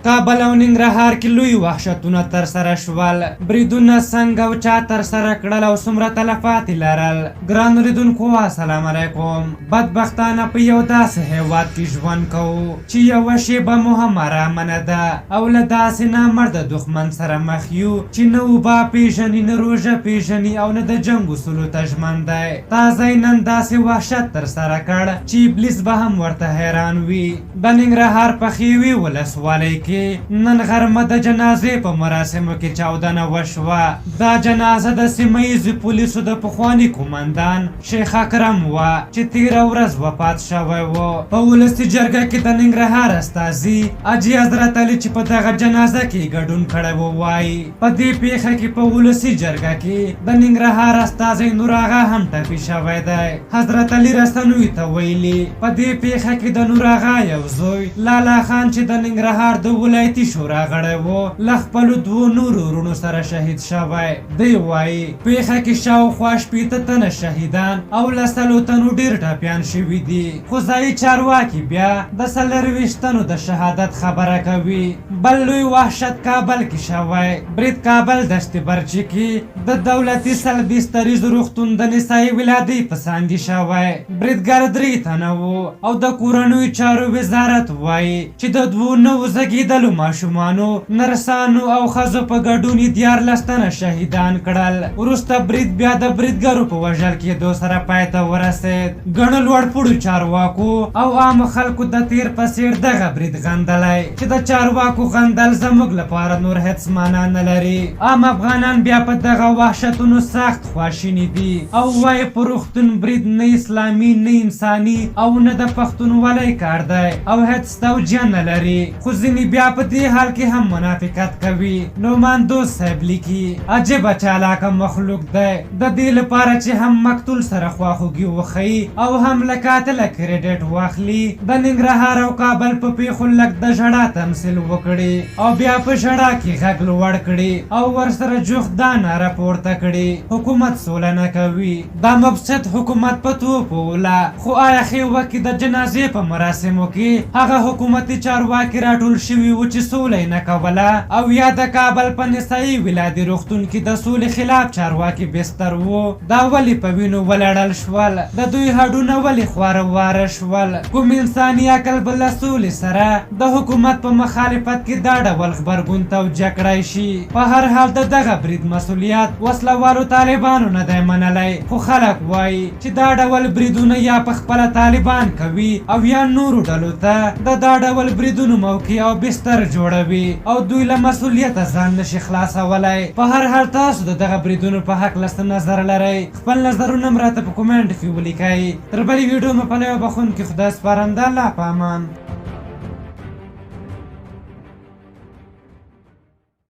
کابل او ننګرهار کې لوی وحشتونه ترسره شول. بریدونه څنګه او چا ترسره کړل او څومره تلفات یې لرل؟ ګرانو لیدونکو السلام علیکم. بدبختانه په یو داسې هیواد کې ژوند کوو چې یوه شیبه مو هم ارامه نه ده او له داسې نامرده دښمن سره مخ یو چې نه اوبه پیژني نه روژه پیژني او نه د جنګ اصولو ته ژمن دی. تازه یې نن داسې وحشت ترسره کړ چې ابلیس به هم ورته حیران وي. د ننګرهار په ښېوې ولسوالۍ کې نن غرمه د جنازې په مراسمو کې چاودنه وشوه. دا جنازه د سیمه ییزو پولیسو د پخواني قومندان شیخ اکرم وه چې تېره ورځ وفات شوی و. په ولسي جرګه کې د ننګرهار استازي حاجي حضرت علي چې په دغه جنازه کې ګډون کړی و وایي په دې پیښه کې په ولسي جرګه کې د ننګرهار استازی نور آغا هم ټپي شوی دی. حضرت علي رسنیو ته ویلي په دې پیښه کې د نور آغا یو زوی لالا خان چې د ننګرهار د ولایتي شورا غړی و له خپلو دوو نورو وروڼو سره شهید شوی. دی وایي پیښه کې شاوخوا شپېته تنه شهیدان او له سلو تنو ډېر ټپیان شوي دي. خو ځایي چارواکي بیا د 24 تنو د شهادت خبره کوي. بل لوی وحشت کابل کې شوی. برید کابل دشت برچې کې د دولتي سلبستریز روغتون د نسایي ولادۍ په څانګې شوی. بریدګر 3 تنه وو او د کورنیو چارو وزارت وایي چې د 2 نوو زېږېدلو ماشومانو نرسانو او ښځو په ګډون 14 تنه شهیدان کړل. وروسته برید بیا د بریدګرو په وژل کېدو سره پای ته ورسېد. ګڼو لوړپوړو چارواکو او عامو خلکو د تیر په څېر دغه برید غندلی چې د چارواکو غندل زموږ لپاره نور هېڅ معنا نه لري. عام افغانان بیا په دغه وحشتونو سخت خواشیني دي او وایي په روغتون برید نه اسلامي نه انساني او نه د پښتونولۍ کار دی او هېڅ توجیه نه لري. خو ځینې بیا په دې حال کې هم منافقت کوي. نومان دوست صاحب لیکي عجیبه چالاکه مخلوق دی د دې لپاره چې هم مقتول سره خواخوږي وښیي او هم له قاتله کریډیټ واخلي. د ننګرهار او کابل په پیښو لږ د ژړا تمثیل وکړي او بیا په ژړا کې غږ لوړ کړي او ورسره جوخت دا ناره پورته کړي حکومت سوله نه کوي. دا مفسد حکومت په توپو وله. خو آیا ښېوه کې د جنازې په مراسمو کې هغه حکومتي چارواکي راټول شوي وو چې سوله یې نه کوله او یا د کابل په نسایي ولادي روغتون کې د سولې خلاف چارواکي بستر وو؟ دا ولې په وینو ولړل شول؟ د دوی هډونه ولې خواره واره شول؟ کوم انساني عقل به له سولې سره د حکومت په مخالفت کې دا ډول غبرګون توجیه کړی شي؟ په هر حال د دغه برید مسؤلیت وسله والو طالبانو نه دی منلی. خو خلک وایي چې دا ډول بریدونه یا په خپله طالبان کوي او یا نورو ډلو ته د دا ډول بریدونو موقع او بستر جوړوي او دوی له مسؤلیته ځان نشي خلاصولی. په هر حال تاسو د دغه بریدونو په هکله څه نظر لرئ؟ خپل نظرونه م راته په کومنټ کې ولیکئ. تر بلې ویډیو مو په نویو بخښونکي خدای سپارم. د الله په امان.